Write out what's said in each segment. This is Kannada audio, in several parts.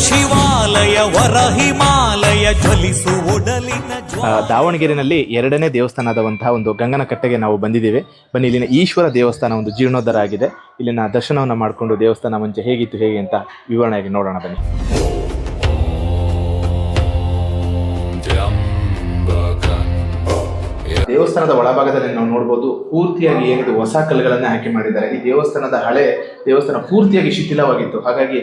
ಶಿವಾಲಯ ವರ ಹಿಮಾಲಯ ಜ್ವಲಿಸುವುಡಲಿನ ದಾವಣಗೆರೆಯಲ್ಲಿ ಎರಡನೇ ದೇವಸ್ಥಾನದಂತಹ ಒಂದು ಗಂಗನ ಕಟ್ಟೆಗೆ ನಾವು ಬಂದಿದ್ದೇವೆ. ಬನ್ನಿ, ಇಲ್ಲಿನ ಈಶ್ವರ ದೇವಸ್ಥಾನ ಒಂದು ಜೀರ್ಣೋದ್ಧಾರ ಆಗಿದೆ. ಇಲ್ಲಿನ ದರ್ಶನವನ್ನು ಮಾಡಿಕೊಂಡು ದೇವಸ್ಥಾನ ಮುಂಚೆ ಹೇಗಿತ್ತು ಹೇಗೆ ಅಂತ ವಿವರಣೆಯಾಗಿ ನೋಡೋಣ ಬನ್ನಿ. ದೇವಸ್ಥಾನದ ಒಳಭಾಗದಲ್ಲಿ ನಾವು ನೋಡಬಹುದು, ಪೂರ್ತಿಯಾಗಿ ಏನಿದೆ ಹೊಸ ಕಲ್ಲುಗಳನ್ನೇ ಹಾಕಿ ಮಾಡಿದ್ದಾರೆ. ಈ ದೇವಸ್ಥಾನದ ಹಳೆ ದೇವಸ್ಥಾನ ಪೂರ್ತಿಯಾಗಿ ಶಿಥಿಲವಾಗಿತ್ತು. ಹಾಗಾಗಿ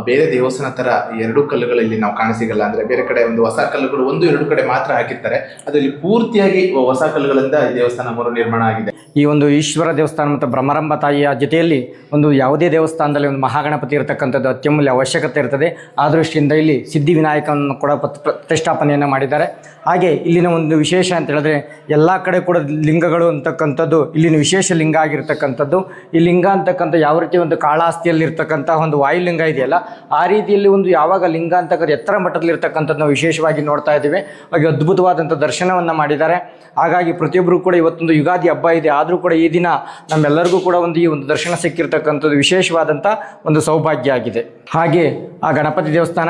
ಬೇರೆ ದೇವಸ್ಥಾನ ತರ ಎರಡು ಕಲ್ಲುಗಳಲ್ಲಿ ನಾವು ಕಾಣಸಿಗಲ್ಲ. ಅಂದ್ರೆ ಬೇರೆ ಕಡೆ ಒಂದು ಹೊಸ ಕಲ್ಲುಗಳು ಒಂದು ಎರಡು ಕಡೆ ಮಾತ್ರ ಹಾಕಿರ್ತಾರೆ. ಅದರಲ್ಲಿ ಪೂರ್ತಿಯಾಗಿ ಹೊಸ ಕಲ್ಲುಗಳಿಂದ ಈ ದೇವಸ್ಥಾನ ಮರು ನಿರ್ಮಾಣ ಆಗಿದೆ. ಈ ಒಂದು ಈಶ್ವರ ದೇವಸ್ಥಾನ ಮತ್ತು ಬ್ರಹ್ಮರಂಭ ತಾಯಿಯ ಜೊತೆಯಲ್ಲಿ ಒಂದು ಯಾವುದೇ ದೇವಸ್ಥಾನದಲ್ಲಿ ಒಂದು ಮಹಾಗಣಪತಿ ಇರತಕ್ಕಂಥದ್ದು ಅತ್ಯಮೂಲ್ಯ ಅವಶ್ಯಕತೆ ಇರ್ತದೆ. ಆ ದೃಷ್ಟಿಯಿಂದ ಇಲ್ಲಿ ಸಿದ್ಧಿವಿನಾಯಕನನ್ನು ಕೂಡ ಪ್ರತಿಷ್ಠಾಪನೆಯನ್ನು ಮಾಡಿದ್ದಾರೆ. ಹಾಗೆ ಇಲ್ಲಿನ ಒಂದು ವಿಶೇಷ ಅಂತ ಹೇಳಿದ್ರೆ ಎಲ್ಲ ಕಡೆ ಕೂಡ ಲಿಂಗಗಳು ಅಂತಕ್ಕಂಥದ್ದು ಇಲ್ಲಿನ ವಿಶೇಷ ಲಿಂಗ ಆಗಿರ್ತಕ್ಕಂಥದ್ದು. ಈ ಲಿಂಗ ಅಂತಕ್ಕಂಥ ಯಾವ ರೀತಿ ಒಂದು ಕಾಳಾಸ್ತಿಯಲ್ಲಿ ಇರ್ತಕ್ಕಂಥ ಒಂದು ವಾಯುಲಿಂಗ ಇದೆಯಲ್ಲ, ಆ ರೀತಿಯಲ್ಲಿ ಒಂದು ಯಾವಾಗ ಲಿಂಗ ಅಂತಕ್ಕಂಥ ಎತ್ತರ ಮಟ್ಟದಲ್ಲಿ ಇರ್ತಕ್ಕಂಥದ್ದು ನಾವು ವಿಶೇಷವಾಗಿ ನೋಡ್ತಾ ಇದ್ದೀವಿ. ಹಾಗೆ ಅದ್ಭುತವಾದಂಥ ದರ್ಶನವನ್ನು ಮಾಡಿದ್ದಾರೆ. ಹಾಗಾಗಿ ಪ್ರತಿಯೊಬ್ಬರು ಕೂಡ ಇವತ್ತೊಂದು ಯುಗಾದಿ ಹಬ್ಬ ಇದೆ, ಆದರೂ ಕೂಡ ಈ ದಿನ ನಮ್ಮೆಲ್ಲರಿಗೂ ಕೂಡ ಈ ಒಂದು ದರ್ಶನ ಸಿಕ್ಕಿರ್ತಕ್ಕಂಥದ್ದು ವಿಶೇಷವಾದಂಥ ಒಂದು ಸೌಭಾಗ್ಯ ಆಗಿದೆ. ಹಾಗೆ ಆ ಗಣಪತಿ ದೇವಸ್ಥಾನ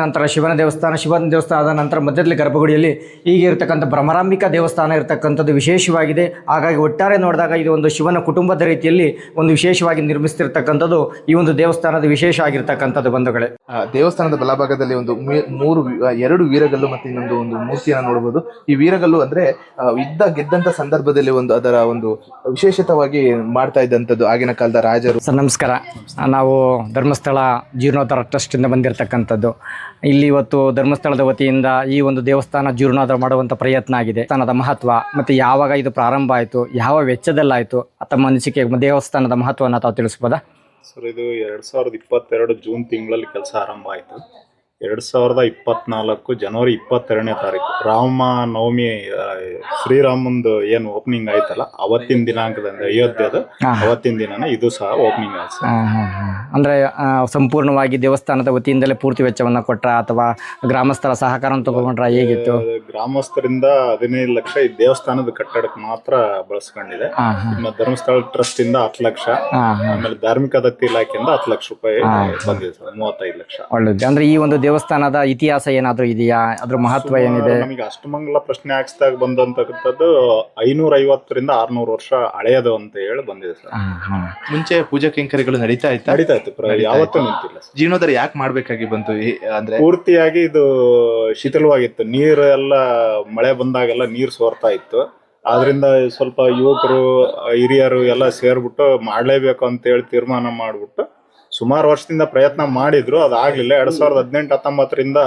ನಂತರ ಶಿವನ ದೇವಸ್ಥಾನ ಆದ ನಂತರ ಮಧ್ಯದಲ್ಲಿ ಗರ್ಭಗುಡಿಯಲ್ಲಿ ಹೀಗೆ ಇರತಕ್ಕಂಥ ಭ್ರಮರಾಂಬಿಕಾ ದೇವಸ್ಥಾನ ಇರತಕ್ಕಂಥದ್ದು ವಿಶೇಷವಾಗಿದೆ. ಹಾಗಾಗಿ ಒಟ್ಟಾರೆ ನೋಡಿದಾಗ ಇದು ಒಂದು ಶಿವನ ಕುಟುಂಬದ ರೀತಿಯಲ್ಲಿ ಒಂದು ವಿಶೇಷವಾಗಿ ನಿರ್ಮಿಸ್ತಿರ್ತಕ್ಕಂಥದ್ದು ಈ ಒಂದು ದೇವಸ್ಥಾನದ ವಿಶೇಷ ಆಗಿರ್ತಕ್ಕಂಥದ್ದು ಬಂಧುಗಳೇ. ದೇವಸ್ಥಾನದ ಬಲಭಾಗದಲ್ಲಿ ಒಂದು ಎರಡು ವೀರಗಲ್ಲು ಮತ್ತು ಇನ್ನೊಂದು ಮೂರ್ತಿಯನ್ನು ನೋಡಬಹುದು. ಈ ವೀರಗಲ್ಲು ಅಂದ್ರೆ ಯುದ್ಧ ಗೆದ್ದಂತ ಸಂದರ್ಭದಲ್ಲಿ ಅದರ ಒಂದು ವಿಶೇಷತವಾಗಿ ಮಾಡ್ತಾ ಇದ್ದಂಥದ್ದು ಆಗಿನ ಕಾಲದ ರಾಜರು. ಸರ್ ನಮಸ್ಕಾರ. ನಾವು ಧರ್ಮಸ್ಥಳ ಜೀರ್ಣೋದ್ಧಾರ ಟ್ರಸ್ಟಿಂದ ಬಂದಿರತಕ್ಕಂಥದ್ದು. ಇಲ್ಲಿ ಇವತ್ತು ಧರ್ಮಸ್ಥಳದ ವತಿಯಿಂದ ಈ ಒಂದು ದೇವಸ್ಥಾನ ಜೀರ್ಣೋದ್ಧಾರ ಮಾಡುವಂಥ ಪ್ರಯತ್ನ ಆಗಿದೆ. ದೇವಸ್ಥಾನದ ಮಹತ್ವ ಮತ್ತು ಯಾವಾಗ ಇದು ಪ್ರಾರಂಭ ಆಯಿತು, ಯಾವ ವೆಚ್ಚದಲ್ಲಾಯಿತು, ತಮ್ಮ ಅನಿಸಿಕೆ ದೇವಸ್ಥಾನದ ಮಹತ್ವವನ್ನು ತಾವು ತಿಳಿಸ್ಬೋದಾ? ಸರ್, ಇದು 2022 ಜೂನ್ ತಿಂಗಳಲ್ಲಿ ಕೆಲಸ ಆರಂಭ ಆಯಿತು. 2024 ಜನವರಿ 22ನೇ ತಾರೀಕು ರಾಮ ನವಮಿ, ಶ್ರೀರಾಮಂದು ಏನು ಓಪನಿಂಗ್ ಆಯ್ತಲ್ಲ ಅವತ್ತಿನ ದಿನಾಂಕದಿಂದ ಅಯೋಧ್ಯದ ಅವತ್ತಿನ ದಿನನೇ ಇದು ಸಹ ಓಪನಿಂಗ್ ಆಯ್ತು. ಅಂದ್ರೆ ಸಂಪೂರ್ಣವಾಗಿ ದೇವಸ್ಥಾನದ ವತಿಯಿಂದಲೇ ಪೂರ್ತಿ ವೆಚ್ಚವನ್ನ ಕೊಟ್ರ ಅಥವಾ ಗ್ರಾಮಸ್ಥರ ಸಹಕಾರ ತಗೊಂಡ್ರ ಹೇಗಿತ್ತು? ಗ್ರಾಮಸ್ಥರಿಂದ 15 ಲಕ್ಷ ಈ ದೇವಸ್ಥಾನದ ಕಟ್ಟಡಕ್ಕೆ ಮಾತ್ರ ಬಳಸ್ಕೊಂಡಿದೆ. ಇನ್ನು ಧರ್ಮಸ್ಥಳ ಟ್ರಸ್ಟ್ ಇಂದ 10 ಲಕ್ಷ, ಆಮೇಲೆ ಧಾರ್ಮಿಕ ದತ್ತಿ ಇಲಾಖೆಯಿಂದ 10 ಲಕ್ಷ ರೂಪಾಯಿ ಬಂದಿದೆ ಸರ್, 35 ಲಕ್ಷ. ಒಳ್ಳೆದು. ಅಂದ್ರೆ ಈ ಒಂದು ದೇವಸ್ಥಾನದ ಇತಿಹಾಸ ಏನಾದ್ರೂ ಇದೆಯಾ, ಅದ್ರ ಮಹತ್ವ ಏನಿದೆ? ನಮಗೆ ಅಷ್ಟಮಂಗಲ ಪ್ರಶ್ನೆ ಹಾಕ್ಸ್ದಾಗ ಬಂದಂತಕ್ಕಂಥದ್ದು 550 ರಿಂದ 600 ವರ್ಷ ಹಳೆಯದು ಅಂತ ಹೇಳಿ ಬಂದಿದೆ ಸರ್. ಮುಂಚೆ ಪೂಜಾ ಕೈಂಕರ್ಯಗಳು ನಡೀತಾ ಇತ್ತು ಯಾವತ್ತೂ ನಿಂತಿಲ್ಲ. ಜೀರ್ಣೋದ್ಧಾರ ಯಾಕೆ ಮಾಡ್ಬೇಕಾಗಿ ಬಂತು ಅಂದ್ರೆ ಪೂರ್ತಿಯಾಗಿ ಇದು ಶಿಥಿಲವಾಗಿತ್ತು. ನೀರು ಎಲ್ಲ ಮಳೆ ಬಂದಾಗೆಲ್ಲ ನೀರು ಸೋರ್ತಾ ಇತ್ತು. ಆದ್ರಿಂದ ಸ್ವಲ್ಪ ಯುವಕರು ಹಿರಿಯರು ಎಲ್ಲ ಸೇರ್ಬಿಟ್ಟು ಮಾಡ್ಲೇಬೇಕು ಅಂತ ಹೇಳಿ ತೀರ್ಮಾನ ಮಾಡ್ಬಿಟ್ಟು ಸುಮಾರು ವರ್ಷದಿಂದ ಪ್ರಯತ್ನ ಮಾಡಿದ್ರು, ಅದಾಗ್ಲಿಲ್ಲ. 2018-19ರಿಂದ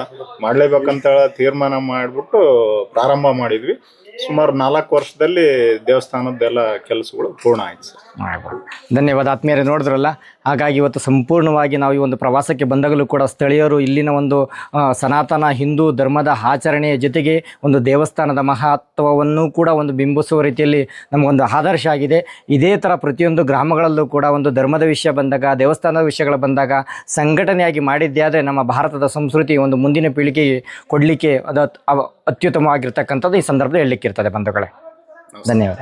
ಮಾಡ್ಲೇಬೇಕಂತ ತೀರ್ಮಾನ ಮಾಡ್ಬಿಟ್ಟು ಪ್ರಾರಂಭ ಮಾಡಿದ್ವಿ. ಸುಮಾರು 4 ವರ್ಷದಲ್ಲಿ ದೇವಸ್ಥಾನದ್ದೆಲ್ಲ ಕೆಲಸಗಳು ಪೂರ್ಣ ಆಯ್ತು ಸರ್. ಧನ್ಯವಾದ ಆತ್ಮೀಯರೇ. ನೋಡಿದ್ರಲ್ಲ, ಹಾಗಾಗಿ ಇವತ್ತು ಸಂಪೂರ್ಣವಾಗಿ ನಾವು ಈ ಒಂದು ಪ್ರವಾಸಕ್ಕೆ ಬಂದಾಗಲೂ ಕೂಡ ಸ್ಥಳೀಯರು ಇಲ್ಲಿನ ಒಂದು ಸನಾತನ ಹಿಂದೂ ಧರ್ಮದ ಆಚರಣೆಯ ಜೊತೆಗೆ ಒಂದು ದೇವಸ್ಥಾನದ ಮಹತ್ವವನ್ನು ಕೂಡ ಒಂದು ಬಿಂಬಿಸುವ ರೀತಿಯಲ್ಲಿ ನಮಗೊಂದು ಆದರ್ಶ ಆಗಿದೆ. ಇದೇ ಥರ ಪ್ರತಿಯೊಂದು ಗ್ರಾಮಗಳಲ್ಲೂ ಕೂಡ ಒಂದು ಧರ್ಮದ ವಿಷಯ ಬಂದಾಗ, ದೇವಸ್ಥಾನದ ವಿಷಯಗಳು ಬಂದಾಗ ಸಂಘಟನೆಯಾಗಿ ಮಾಡಿದ್ದೇ ಆದರೆ ನಮ್ಮ ಭಾರತದ ಸಂಸ್ಕೃತಿ ಒಂದು ಮುಂದಿನ ಪೀಳಿಗೆಗೆ ಕೊಡಲಿಕ್ಕೆ ಅದು ಅತ್ಯುತ್ತಮವಾಗಿರ್ತಕ್ಕಂಥದ್ದು ಈ ಸಂದರ್ಭದಲ್ಲಿ ಹೇಳಲಿಕ್ಕಿರ್ತದೆ ಬಂಧುಗಳೇ. ಧನ್ಯವಾದ.